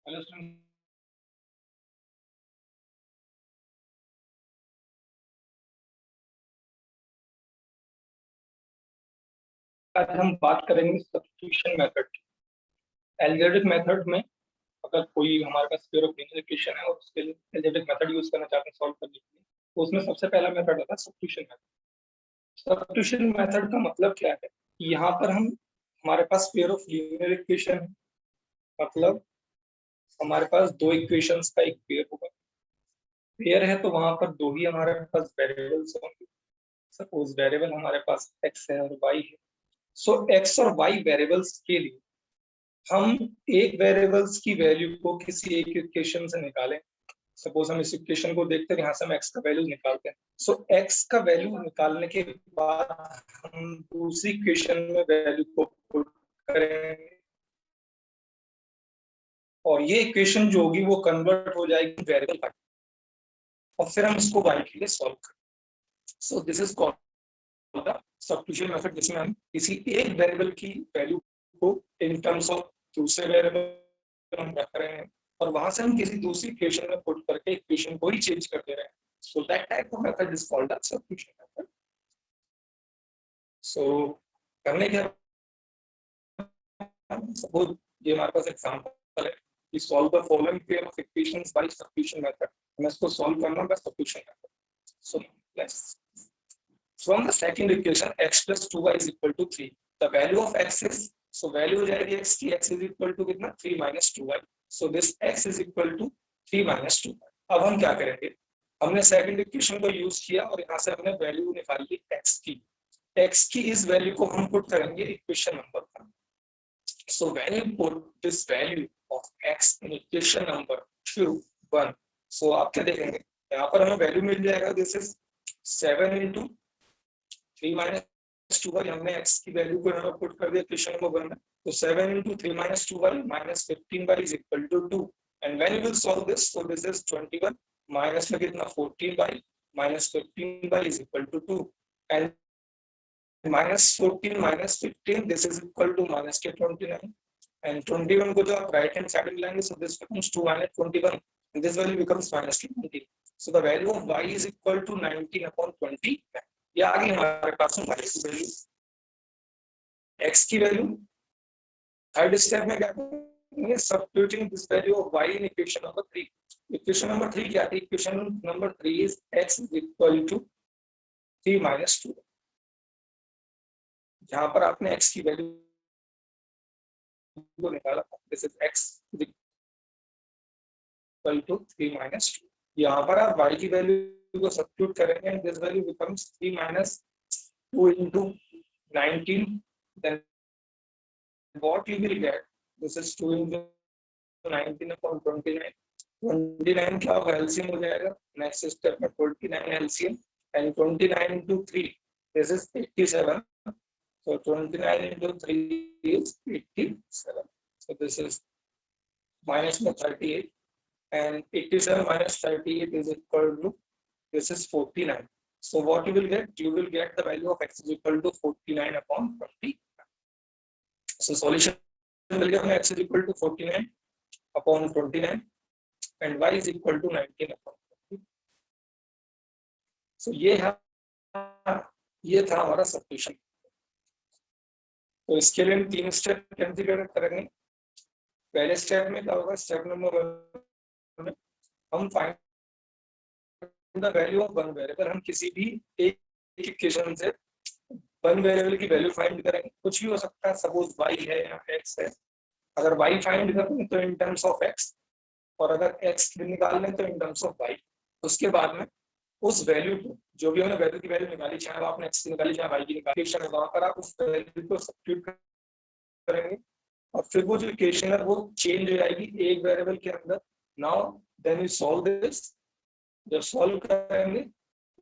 Hello student, आज हम बात करेंगे सब्स्टिट्यूशन मेथड की। एल्जेब्रिक मेथड में अगर कोई हमारे पास पेयर ऑफ लीनियर इक्वेशन है और उसके लिए एल्जेब्रिक मेथड यूज करना चाहते हैं सॉल्व करने के लिए, तो उसमें सबसे पहला मेथड होता है सब्स्टिट्यूशन मेथड। सब्स्टिट्यूशन मेथड का मतलब क्या है कि यहाँ पर हम हमारे पास पेयर ऑफ लीनियर इक्वेशन है, मतलब हमारे पास दो इक्वेशंस का एक पेयर होगा। पेयर है तो वहां पर दो ही हमारे पास वेरिएबल्स होंगे। सपोज वेरिएबल हमारे पास एक्स है और वाई है। सो एक्स और वाई वेरिएबल्स के लिए हम एक वेरिएबल्स की वैल्यू को किसी एक इक्वेशन से निकालें। सपोज हम इस इक्वेशन को देखते हैं, यहाँ से हम एक्स का वैल्यू निकालते हैं। सो एक्स का वैल्यू निकालने के बाद हम दूसरी इक्वेशन में वैल्यू को पुट करेंगे और ये इक्वेशन जो होगी वो कन्वर्ट हो जाएगी वेरिएबल का, और फिर हम इसको वाई के लिए सॉल्व करें। सो this is called the substitution method, जिसमें हम किसी एक वेरिएबल की वैल्यू को इन टर्म्स ऑफ दूसरे वेरिएबल हम रख रहे हैं और वहां से हम किसी दूसरी इक्वेशन में पुट करके इक्वेशन को ही चेंज कर दे रहे हैं। So that type of method is called the substitution method. So करने के सपोज ये हमारे पास एग्जांपल है कि solve the following pair of equations by substitution method. हमें इसको सॉल्व करना है by substitution method. So let's from the second equation x plus 2y is equal to 3, the value of x is, so value हो जाएगी x की, x is equal to कितना 3 minus 2y, so this x is equal to 3 minus 2y। अब हम क्या करेंगे, हमने second equation को यूज किया और यहाँ से हमने वैल्यू निकाल ली x की इस वैल्यू को हम पुट करेंगे इक्वेशन नंबर पर। so when you put this value of x in equation number 1, so आप क्या देखेंगे, यहाँ पर हमें वैल्यू मिल जाएगा, this is 7 into 3 minus 2y, हमने x की वैल्यू को यहाँ पुट कर दिया इक्वेशन नंबर 1 में, तो 7 into 3 minus 2y minus 15y is equal to 2, and when you will solve this, so this is 21 minus में कितना 14y minus 15y is equal to 2, and minus 14 minus 15 this is equal to minus के 29, and 21 को जो आप right hand side में लाएंगे, so this becomes 2 minus 21 and this value becomes minus 20, so the value of y is equal to 19 upon 20। ये आ गई हमारे पास y की वैल्यू, x की वैल्यू। थर्ड स्टेप में क्या करेंगे, substituting this value of y in equation number 3। Equation number 3 क्या थी, equation number 3 is x is equal to 3 minus 2। जहां पर आपने x की वैल्यू को निकाला, this is x equal to 3 minus 2। यहाँ पर आप y की वैल्यू को सब्स्टिट्यूट करेंगे and this value becomes 3 minus 2 into 19, then what you will get, this is 2 into 19 upon 29, 29 क्या होगा, LCM हो जाएगा। नेक्स्ट स्टेप में 29 LCM and 29 into 3 this is 87, so 29 into 3 is 87, so this is minus में 38 and 87 minus 38 is equal to, this is 49, so what you will get the value of x is equal to 49 upon 20। so solution मिल गया हमें, x is equal to 49 upon 29 and y is equal to 19 upon 20। so ये था हमारा substitution. तो इसके लिए हम 3 step consider करेंगे। पहले स्टेप में क्या होगा, स्टेप नंबर 1 में हम find the value of one variable. हम किसी भी एक इक्वेशन से वन वेरिएबल की वैल्यू फाइंड करेंगे, कुछ भी हो सकता है, सपोज y है या x है। अगर y फाइंड करें तो इन टर्म्स ऑफ x, और अगर x निकाल लें तो इन टर्म्स ऑफ y। उसके बाद में उस वैल्यू को, जो भी हमने वैल्यू की वैल्यू निकाली, चाहे आपने x की निकाली चाहे y की निकाली, वहां पर आप उस वैल्यू को सब्स्टिट्यूट करेंगे और फिर वो जो इक्वेशन है वो चेंज हो जाएगी एक वेरिएबल के अंदर। Now then you solve this. जब सॉल्व करेंगे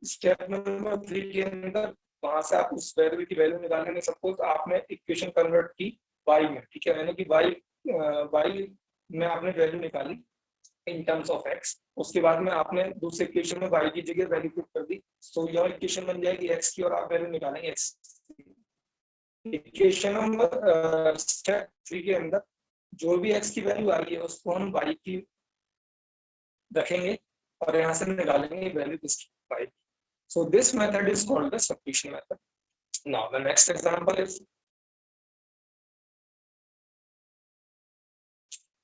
स्टेप नंबर 3 के अंदर, वहां से आप उस वेरिएबल की वैल्यू निकालेंगे। सपोज आपने इक्वेशन कन्वर्ट की y में, ठीक है, यानी कि y में आपने वैल्यू निकाली इन टर्म्स ऑफ x, उसके बाद में आपने दूसरे इक्वेशन में y की जगह वैल्यू पुट कर दी, तो यह इक्वेशन बन जाएगी x की और आप वैल्यू निकालेंगे x। इक्वेशन नंबर स्टेप 3 के अंदर जो भी x की वैल्यू आई है उसको हम y की रखेंगे और यहाँ से निकालेंगे वैल्यू किसकी y। So this method is called the substitution method. Now the next example is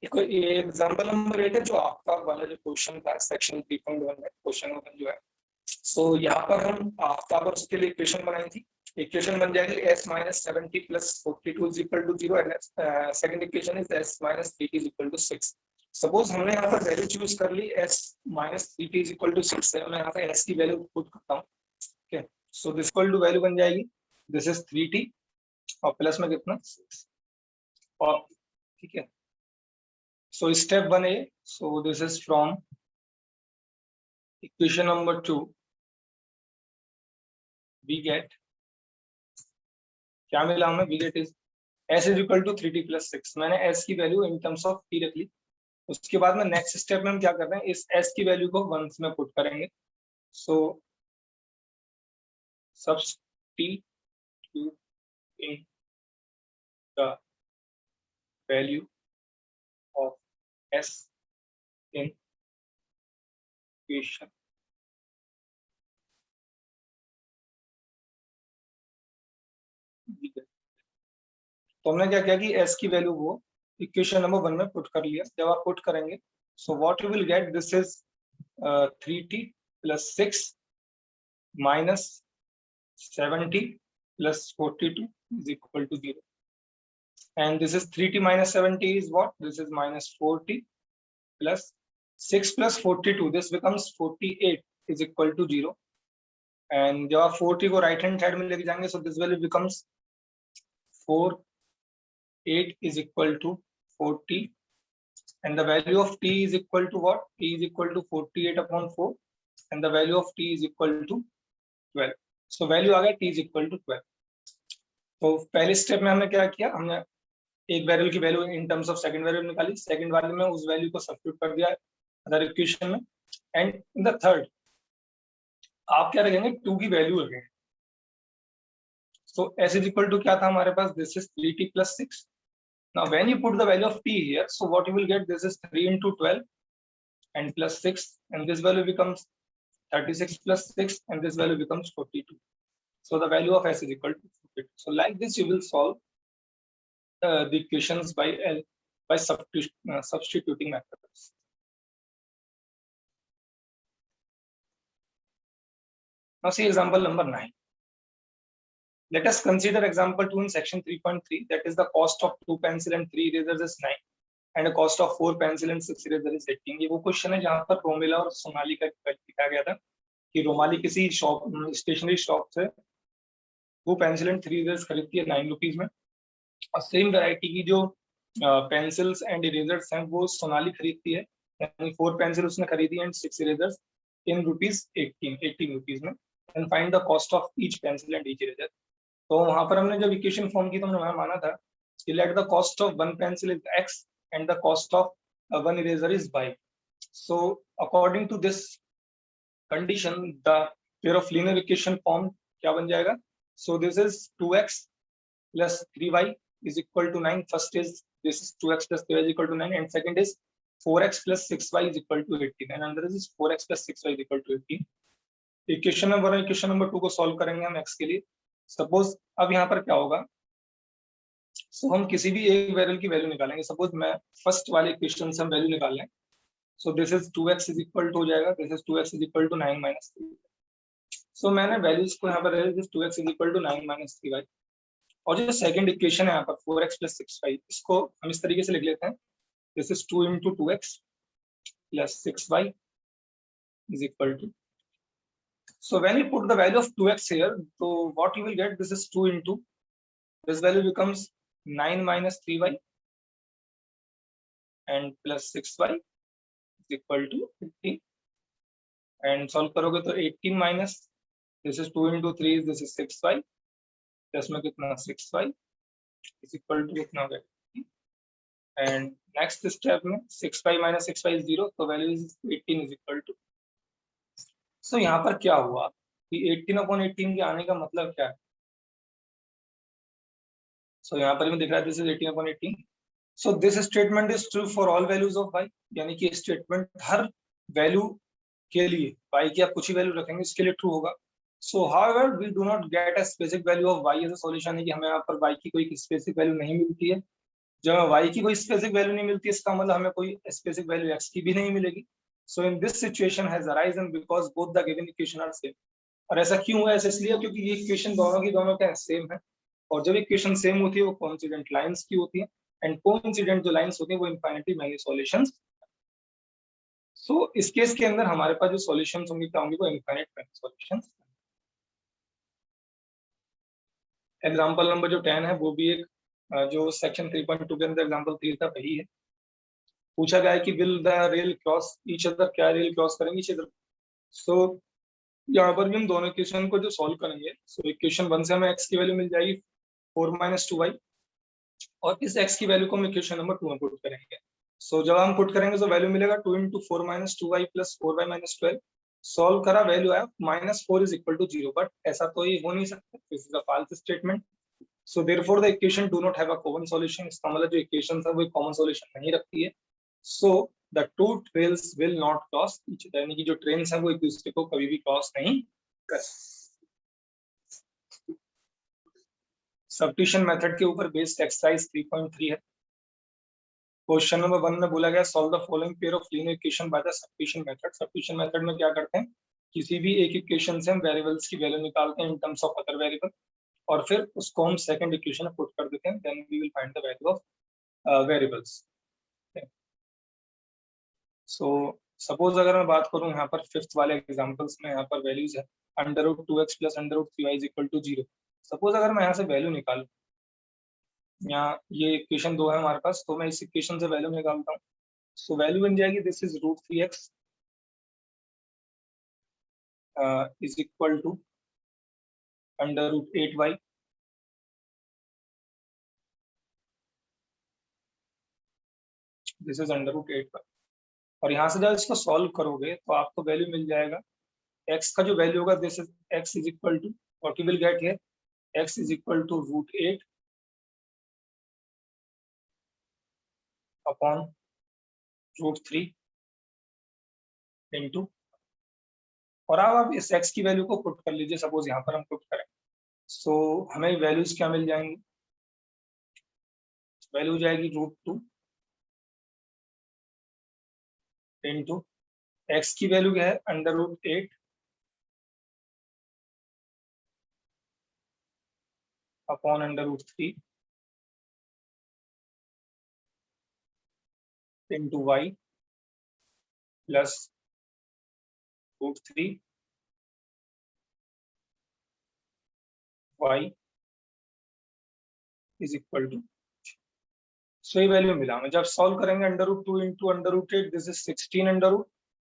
example number 8 है जो आपका वाला जो क्वेश्चन था सेक्शन 3.1 में क्वेश्चन जो है। सो यहाँ पर हम आपका पर उसके लिए इक्वेशन बनाई थी। इक्वेशन बन जाएगी s minus 70 plus 42 is equal to 0 and second equation is s minus 3t is equal to 6. Suppose हमने यहाँ पर वैल्यू चूज कर ली s minus 3t is equal to 6 है, मैं यहाँ पे s की वैल्यू पुट करता हूँ। Okay, so this equal to value बन जाएगी दिस इज 3t और प्लस में कितना 6 और ठीक है। So step 1A, so this is from equation number 2 we get क्या मिला हमें, we get is s is equal to 3t plus 6। मैंने s की value in terms of t रख ली। उसके बाद में नेक्स्ट स्टेप में हम क्या कर रहे हैं, इस s की वैल्यू को 1 में पुट करेंगे। सो substituting the value of s in equation तो हमने क्या किया कि s की वैल्यू वो इक्वेशन नंबर 1 में पुट कर लिया। जब आप पुट करेंगे so what you will get, this is 3t plus 6 minus 70 plus 42 is equal to 0, and this is 3t minus 70 is what, this is minus 4t plus 6 plus 42, this becomes 48 is equal to 0, and जब आप 40 को right hand side में लेके जाएंगे so this value becomes 48 is equal to 40, and the value of t is equal to what, t is equal to 48 upon 4, and the value of t is equal to 12. So value आ गया t is equal to 12. तो पहले step में हमने क्या किया, हमने एक variable की value in terms of second variable निकाली, सेकंड वाले में उस वैल्यू को सब्स्टिट्यूट कर दिया अदर इक्वेशन में, एंड इन द थर्ड आप क्या रखेंगे, 2 की वैल्यू रखेंगे। सो s is equal to क्या था हमारे पास, this is 3t plus 6। Now when you put the value of t here, so what you will get, this is 3 into 12 and plus 6, and this value becomes 36 plus 6, and this value becomes 42. So the value of s is equal to 42. So like this you will solve the equations by substituting methods. Now see example number 9. Let us consider example 2 in section 3.3, that is the cost of 2 pencil and 3 erasers is 9 and the cost of 4 pencil and 6 eraser is 18। ये वो question है जहां पर रोमिला और सोनाली का लिखा गया था कि रोमाली किसी शॉप स्टेशनरी शॉप से 2 पेंसिल एंड 3 इरेजर्स खरीदती है 9 रुपीज में, और सेम वैरायटी की जो पेंसिल्स एंड इरेजर्स हैं वो सोनाली खरीदती है, यानी 4 पेंसिल उसने खरीदी and 6 erasers in rupees 18 rupees में, and find the cost of each pencil and each eraser. तो वहां पर हमने जब इक्वेशन फॉर्म की तो हमने वहां माना था कि let the cost of 1 pencil is x and the cost of 1 eraser is y. So according to this condition the pair of linear equation form क्या बन जाएगा, so this is 2x plus 3y is equal to 9, first is this is 2x plus 3y is equal to 9 and second is 4x plus 6y is equal to 18 and under this is 4x plus 6y is equal to 18। Equation number 1 equation number 2 को solve करेंगे हम x के लिए। Suppose अब यहाँ पर क्या होगा, सो हम किसी भी एक वेरिएबल की वैल्यू निकालेंगे। सपोज मैं फर्स्ट वाले इक्वेशन से हम वैल्यू निकाल लें, so this is 2x is equal to हो जाएगा, this is 2x is equal to 9 minus 3। So मैंने वैल्यूज को यहाँ पर रख दिया 2x is equal to 9 minus 3y, और जो सेकंड इक्वेशन है यहाँ पर 4x प्लस 6y, इसको हम इस तरीके से लिख लेते हैं, this is 2 into 2x plus 6y is equal to, so when you put the value of 2x here, so what you will get, this is 2 into this value becomes 9 minus 3y and plus 6y is equal to 15, and solve करोगे तो 18 minus this is 2 into 3 this is 6y plus में कितना 6y is equal to कितना हो गया, and next step में 6y minus 6y is 0, तो value is 18 is equal to, so यहाँ पर क्या हुआ कि 18/18 के आने का मतलब क्या है, सो यहाँ पर भी दिख रहा है this is 18/18, so this statement is true for all values of y, यानी कि स्टेटमेंट हर वैल्यू के लिए y की आप कुछ ही वैल्यू रखेंगे इसके लिए ट्रू होगा. So however we do not get a specific value of y as a solution, है कि हमें यहाँ पर y की कोई स्पेसिफिक वैल्यू नहीं मिलती है. जब हमें y की कोई स्पेसिफिक वैल्यू नहीं मिलती, इसका मतलब हमें कोई स्पेसिफिक वैल्यू x की भी नहीं मिलेगी. So in this situation has arisen because both the given equation are same. और ऐसा क्यों है? ऐसा इसलिए क्योंकि ये इक्वेशन दोनों की दोनों क्या है, सेम है. और जब इक्वेशन सेम होती है वो कोइंसिडेंट लाइंस की होती है, एंड कोइंसिडेंट जो लाइंस होती है वो इनफाइनिटली मैनी सॉल्यूशंस. सो इस केस के अंदर हमारे पास जो सॉल्यूशंस होंगे क्या होंगे, वो infinite many solutions. Example number जो 10 है वो भी एक जो सेक्शन 3.2 के अंदर एग्जांपल 3 था वही है. पूछा गया है कि will the rail cross each other, क्या रेल क्रॉस करेंगे ईच अदर. सो यहाँ पर भी हम दोनों इक्वेशन को जो सॉल्व करेंगे, सो इक्वेशन 1 से हमें x की वैल्यू मिल जाएगी 4 - 2y, और इस x की वैल्यू को हम इक्वेशन नंबर 2 में पुट करेंगे. सो जब हम पुट करेंगे तो वैल्यू मिलेगा 2 × 4 - 2y + 4y - 12. सॉल्व करा, वैल्यू आया -4 इज इक्वल टू 0, बट ऐसा तो ये हो नहीं सकता, this is a false statement. So therefore the equation do not have a common solution. इसका मतलब जो इक्वेशन है वो एक कॉमन सॉल्यूशन नहीं रखती है. So the two trails will not cross each other, यानी कि जो ट्रेन्स हैं वो एक दूसरे को कभी भी क्रॉस नहीं कर. सब्स्टिट्यूशन मेथड के ऊपर बेस्ड एक्सरसाइज 3.3 है. क्वेश्चन नंबर 1 में बोला गया solve the following pair of linear equation by the substitution method. Substitution method में क्या करते हैं, किसी भी एक इक्वेशन से हम वेरिएबल्स की वैल्यू निकालते हैं in terms of other variable, और फिर उसको हम सेकंड इक्वेशन में पुट कर देते हैं, then we will find the value of variables. So suppose अगर मैं बात करूं यहाँ पर फिफ्थ वाले एग्जांपल्स में, यहाँ पर वैल्यूज है √2x + √3y = 0. सपोज अगर मैं यहाँ से वैल्यू निकालूं, यहाँ ये इक्वेशन 2 है हमारे पास, तो मैं इस इक्वेशन से वैल्यू निकालता हूँ. सो वैल्यू बन जाएगी this is √3x is equal to √8y. This is √8y. और यहाँ से जब इसको सॉल्व करोगे तो आपको वैल्यू मिल जाएगा, x का जो वैल्यू होगा this is x is equal to, what you will get here, x is equal to √8 upon √3 into, और अब आप इस x की वैल्यू को पुट कर लीजिए. सपोज यहाँ पर हम पुट करें, सो हमें वैल्यूज क्या मिल जाएंगी, वैल्यू हो जाएगी √2 इंटू x की वैल्यू क्या है √8 upon √3 into y plus √3 y is equal to. So ये वैल्यू मिला हमें. जब सॉल्व करेंगे √2 into √8, this is 16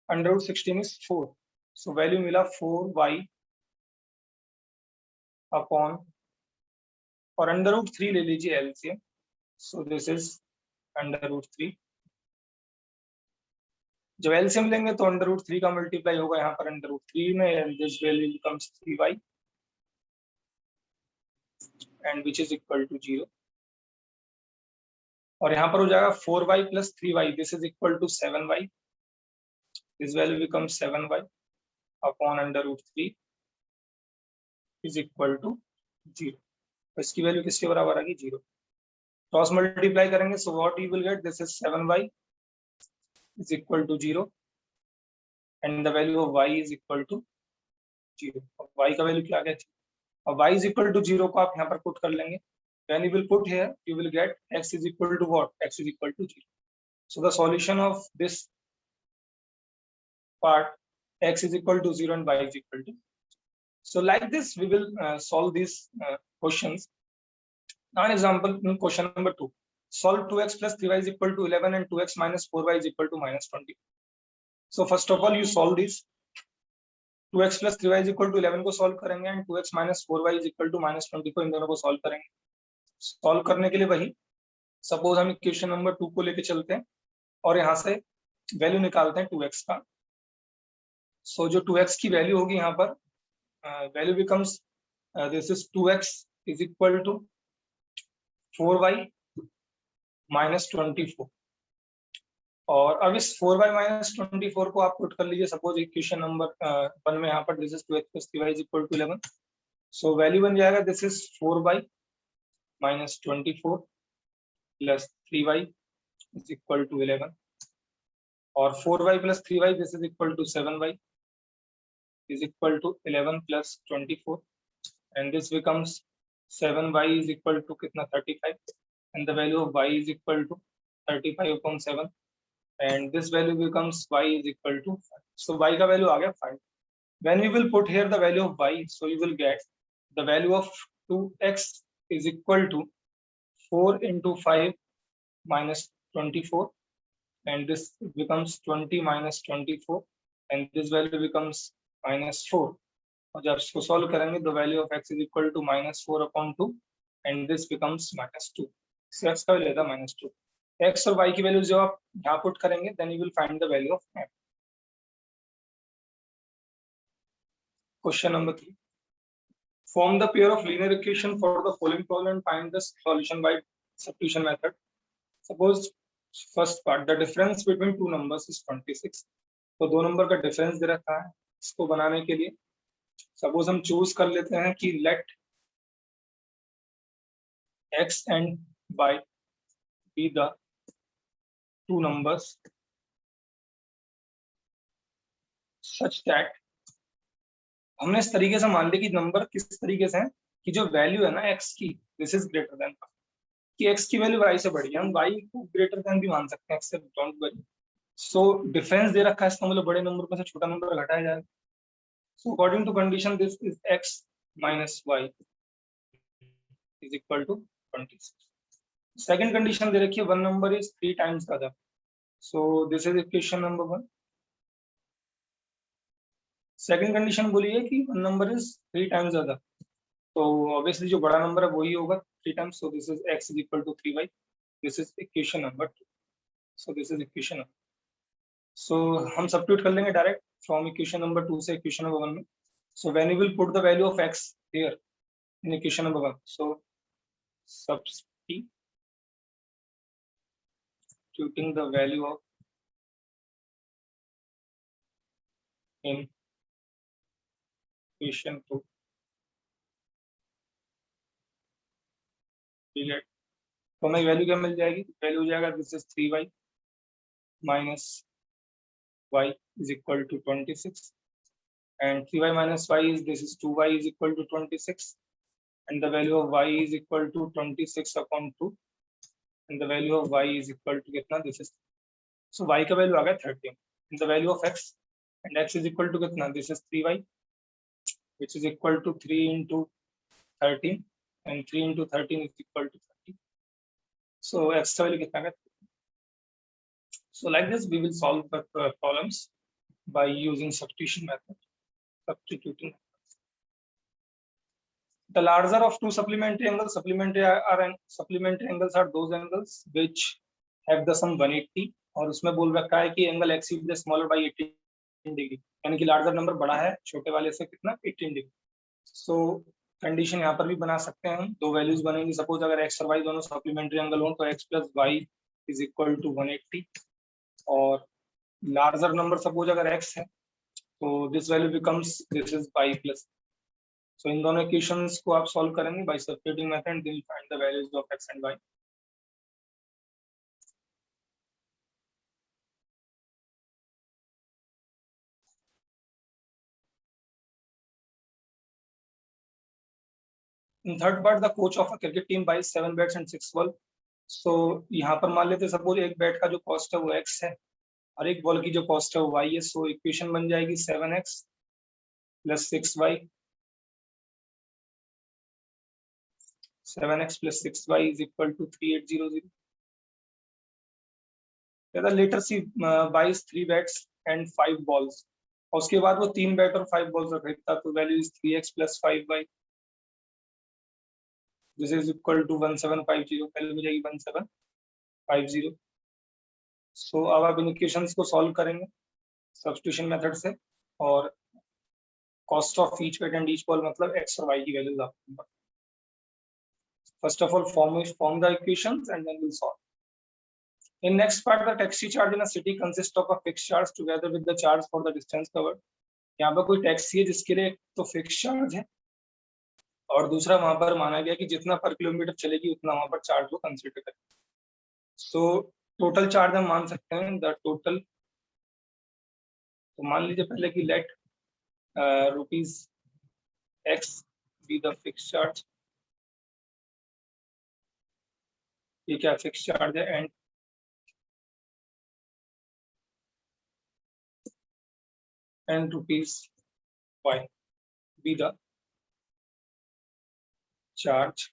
√16 is 4. So value मिला 4y अपॉन, और √3 ले लीजिए एलसीएम. So this is √3. जब एलसीएम लेंगे तो √3 का मल्टीप्लाई होगा यहाँ पर √3 में, and this value becomes 3y and which is equal to 0. और यहाँ पर हो जाएगा 4y + 3y, this is equal to 7y. This value becomes 7y upon √3 is equal to 0. इसकी वैल्यू किसके बराबर आ गई, 0. क्रॉस मल्टीप्लाई करेंगे, so what you will get, this is 7y is equal to 0 and the value of y is equal to 0. y का value क्या आ गया, और y इज इक्वल टू 0 को आप यहाँ पर पुट कर लेंगे. When you will put here, you will get x is equal to what? X is equal to 0. So the solution of this part, x is equal to 0 and y is equal to. So like this, we will solve these questions. Now an example in question number 2. Solve 2x + 3y is equal to 11 and 2x - 4y is equal to -20. So first of all, you solve this. 2x + 3y is equal to 11 को solve करेंगे, and 2x - 4y is equal to -20 को इन दोनों को solve करेंगे. Solve करने के लिए वही, सपोज हम इक्वेशन नंबर 2 को लेके चलते हैं और यहाँ से वैल्यू निकालते हैं 2x का. सो जो 2x की वैल्यू होगी यहाँ पर, value becomes this is 2x is equal to 4y -24। और अब इस 4y -24 को आप पुट कर लीजिए। सपोज इक्वेशन नंबर 1 में यहाँ पर this is 2x + 3y = 11। So value बन जाएगा दिस इज 4y -24 + 3y = 11, और 4y + 3y this is equal to 7y = 11 + 24, and this becomes 7y = कितना 35, and the value of y is equal to 35/7, and this value becomes y is equal to 5. So y का value आ गया 5. When we will put here the value of y, so you will get the value of 2x is equal to 4 × 5 - 24, and this becomes 20 - 24, and this value becomes -4. और जब इसको solve करेंगे the value of x is equal to -4/2, and this becomes -2. So x का value था -2. x और y की value जो आप यहाँ पुट करेंगे then you will find the value of m. Question number 3. Form the pair of linear equation for the following problem and find the solution by substitution method. Suppose first part, the difference between two numbers is 26. तो दो number का difference दे रखा है। इसको बनाने के लिए suppose हम चूज कर लेते हैं कि late x and y be the two numbers such that, हमने इस तरीके से मान लिया कि नंबर किस तरीके से है कि जो वैल्यू है ना x की दिस इज ग्रेटर देन, कि x की वैल्यू y से बड़ी है, हम y को ग्रेटर देन भी मान सकते हैं x से, डोंट वरी। सो डिफरेंस दे रखा है, इसका मतलब बड़े नंबर में से छोटा नंबर घटाया जाएगा। So according to condition this is x minus y is equal to 26. Second condition दे रखी है one number is 3 times the other. So this is equation number 1. Second condition बोली है कि one number is 3 times the other, तो obviously जो बड़ा number है वही होगा 3 times. So this is x is equal to 3y. This is equation number 2. So this is equation number, सो हम सब्स्टिट्यूट कर लेंगे डायरेक्ट फ्रॉम इक्वेशन नंबर 2 से इक्वेशन नंबर 1 में. So when we will put the value of x here in equation number 1, so substituting the value of in equation 2, ठीक है, तो हमें वैल्यू क्या मिल जाएगी? वैल्यू हो जाएगा this is 3y minus y is equal to 26, and 3y minus y is this is 2y is equal to 26, and the value of y is equal to 26/2, and the value of y is equal to कितना, this is, so y का value आ गया 13, and the value of x, and x is equal to कितना, this is 3y which is equal to 3 into 13, and 3 into 13 is equal to 30. So x का value कितना आ गया? So like this we will solve the problems by using substitution method. Substituting. The larger of two supplementary angles, supplementary angles are those angles which have the sum 180, और उसमें बोल रखा है कि angle x is smaller by 18 degree, यानी कि larger number बड़ा है छोटे वाले से कितना 18 डिग्री. सो कंडीशन यहाँ पर भी बना सकते हैं हम, दो वैल्यूज बनेंगी. सपोज अगर एक्स और वाई दोनों सप्लीमेंट्री एंगल हो तो X plus Y is equal to 180, और लार्जर नंबर सपोज अगर x है तो this value becomes this is y plus. So इन दोनों इक्वेशंस को आप सॉल्व करेंगे by substituting method, then find the values of x and y. In third part, the coach of a cricket team buy 7 bats and 6 ball. सो यहाँ पर मान लेते सपोज एक बैट का जो कॉस्ट है वो x है और एक बॉल की जो कॉस्ट है वो y है. सो इक्वेशन बन जाएगी 7x plus 6y, 7x plus 6y is equal to 3800. Later C buys 3 bats and 5 balls, और उसके बाद वो 3 बैट और 5 बॉल्स खरीदता, तो value is 3x plus 5y. This is equal to 1750, value हो जाएगी 1750. सो अब आप इन इक्वेशंस को सॉल्व करेंगे सब्स्टिट्यूशन मेथड से, और cost of each bat and each ball मतलब x और y की वैल्यूज आपको. First of all form the equations and then will solve. In next part, the taxi charge in a city consists of a fixed charge together with the charge for the distance covered. यहाँ पर कोई taxi है जिसके लिए तो fix charge है और दूसरा वहां पर माना गया कि जितना पर किलोमीटर चलेगी उतना वहां पर चार्ज वो कंसिडर करें. सो टोटल चार्ज हम मान सकते हैं द टोटल. तो मान लीजिए पहले कि let rupees x be the fix charge. ये क्या फिक्स चार्ज है and rupees y be the charge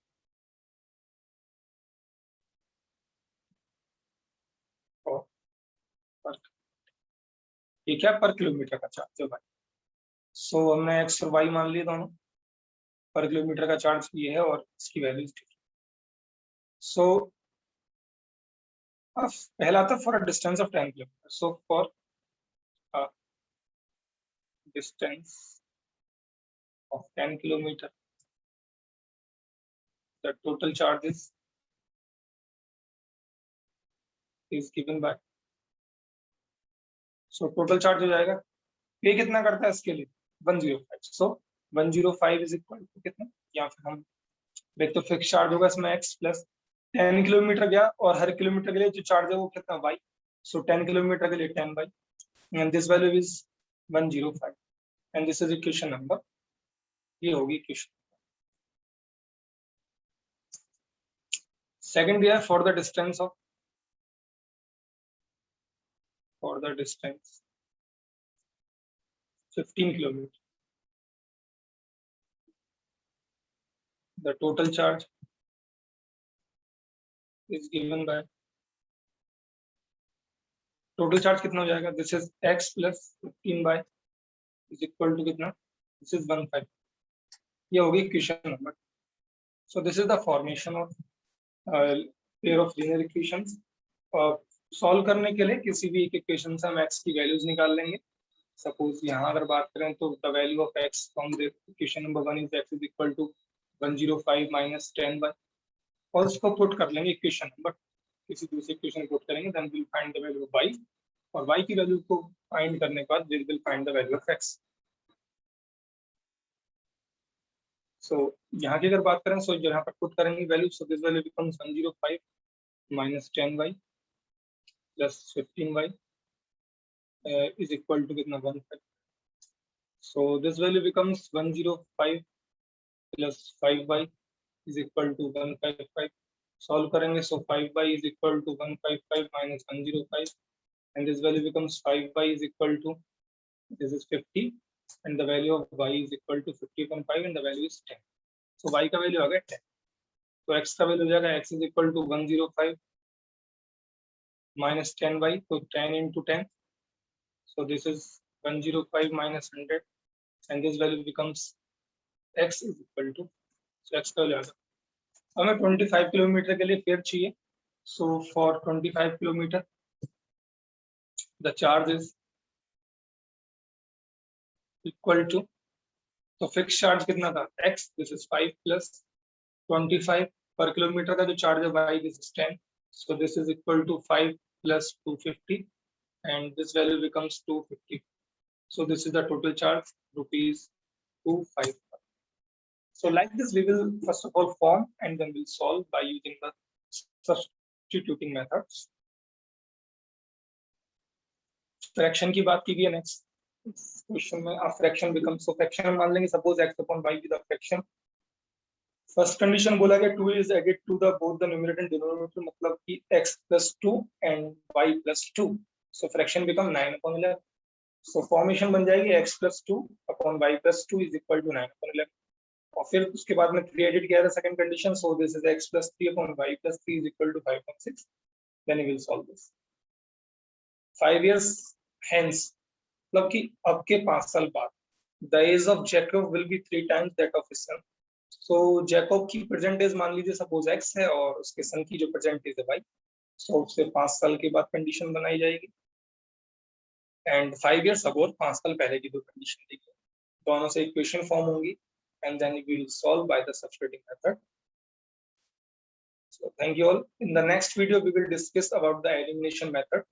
for per. ये क्या पर किलोमीटर का चार्ज है भाई. सो हमने x और y मान लिए दोनों. पर किलोमीटर का चार्ज ये है और इसकी वैल्यू. सो पहला था for a distance of 10 kilometre. So for distance of 10 kilometer, the total charge is given by. So total charge हो जाएगा. पे कितना करता है इसके लिए 105. So 105 is equal to कितना, या फिर हम देख तो फिक्स चार्ज होगा इसमें x प्लस 10 किलोमीटर गया और हर किलोमीटर के लिए जो चार्ज है वो कितना y. So 10 किलोमीटर के लिए 10 y and this value is 105 and this is equation number. ये होगी इक्वेशन. सेकंड दिया for the distance 15 kilometer, the total charge is given by. Total charge कितना हो जाएगा. This is x plus 15 by is equal to कितना, this is 15. ये होगी equation number. So this is the formation of pair of linear equations. Solve करने के लिए किसी भी एक इक्वेशन से हम x की वैल्यूज निकाल लेंगे. सपोज यहाँ अगर बात करें तो the value of x from the equation number 1 is x is equal to 105 minus 10 by और उसको पुट कर लेंगे इक्वेशन नंबर. किसी दूसरी इक्वेशन पुट करेंगे then will find the value of y और y की वैल्यू को फाइंड करने के बाद we will find the value of x. सो यहाँ की अगर बात करें सो यहाँ पर पुट करेंगे value. So this value becomes 105 minus 10y plus 15y is equal to कितना 15. So this value becomes 105 plus 5y is equal to 155. Solve करेंगे so 5y is equal to 155 minus 105 and this value becomes 5y is equal to, this is 50 and the value of y is equal to 50.5 and the value is 10. So y का value आ गया 10. तो x का value हो जाएगा x is equal to 105 minus 10y, तो 10 into 10. So this is 105 minus 100 and this value becomes x is equal to, so x का value आ गया. हमें 25 किलोमीटर के लिए फिर चाहिए. So for 25 kilometer the charge is equal to, तो fix charge कितना था x, this is 5 plus 25 पर किलोमीटर का जो चार्ज है y, this is 10. So this is equal to 5 plus 250 and this value becomes 250. So this is the total charge rupees 255. So like this we will first of all form and then we'll solve by using the substituting methods. Fraction की बात की गई है next question में. Fraction becomes, सो fraction मान लेंगे suppose x upon y with fraction. First condition बोला गया 2 is added to the both the numerator and denominator, मतलब कि x plus 2 and y plus 2. So fraction become 9 upon 11. So formation बन जाएगी x plus 2 upon y plus 2 is equal to 9 upon 11. और फिर उसके बाद में 3 एडिट किया था second condition. So this is x plus 3 upon y plus 3 is equal to 5.6. Then we will solve this. 5 years hence, मतलब कि अब के 5 साल बाद the age of Jacob will be 3 times that of his son. So Jacob की present as मान लीजिए suppose x है और उसके सन की जो प्रेजेंट एज है y. सो उससे 5 साल के बाद कंडीशन बनाई जाएगी एंड 5 years अब और 5 साल पहले की दो कंडीशन दी गई, दोनों से इक्वेशन फॉर्म होंगी and then we will solve by the substituting method. So thank you all. In the next video we will discuss about the elimination method.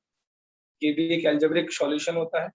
ये भी एक algebraic solution होता है.